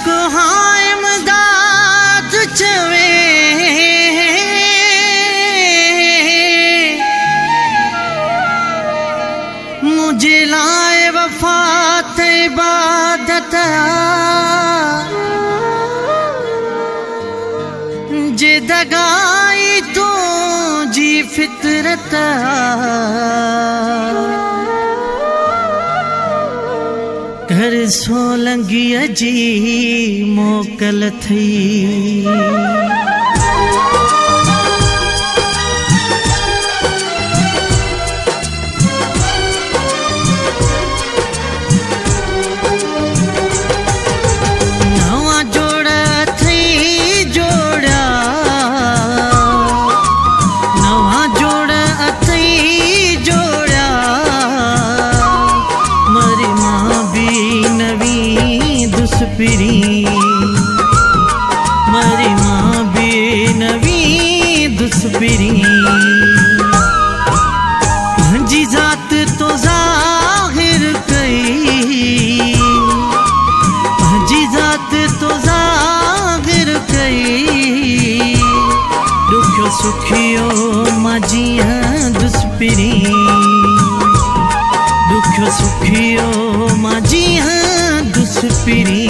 जेको हाँ इमदाद चवे मुझे लाए वफात इबादत जे दगाई तो जी फितरत घर सोलंगी जी मोकल थी मरी माँ बेनवी दुसपिरी जी जात तो जाहिर कई जी जात तो जाहिर कई दुखियो सुखियो माजिया दुसपिरी दुखियो सुखियो माजिया दुसपिरी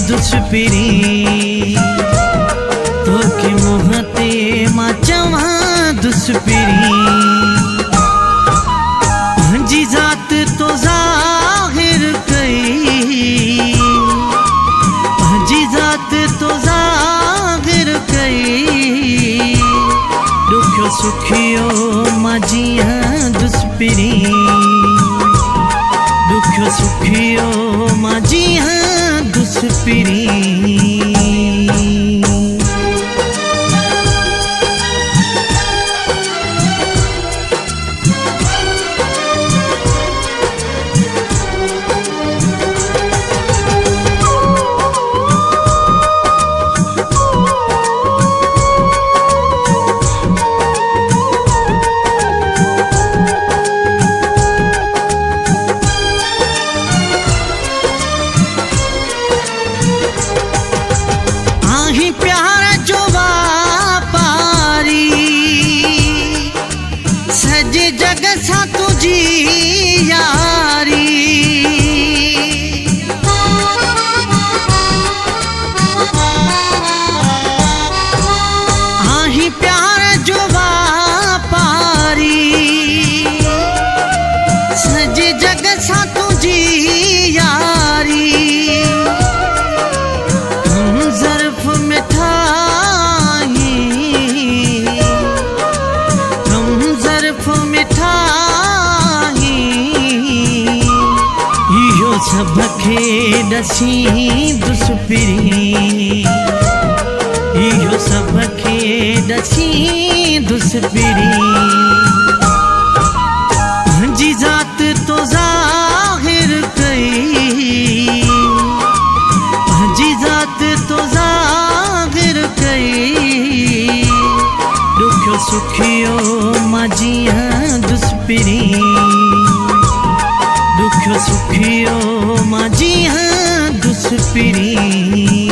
दुसपिरी तोखे मोहते मां चवां दुसपिरी जी जात तो जाहिर कई जी जात तो जाहिर कई दुखियो सुखियो माजिया दुसपिरी दुखियो सुखियो माजिया दुसपिरी जग सा तुझी यारी आही प्यार जो वापारी सजे जग सा तुझी यारी हम ज़र्फ़ मिठाई हम ज़र्फ़ सबके दसी दुसपिरी इहो सबके दसी दुसपिरी जी जात तो जाहिर कई जी जात तो जाहिर कई दुखियो सुखियो माजिया दुसपिरी दुखियो सुखियो माजिया दुसपिरी।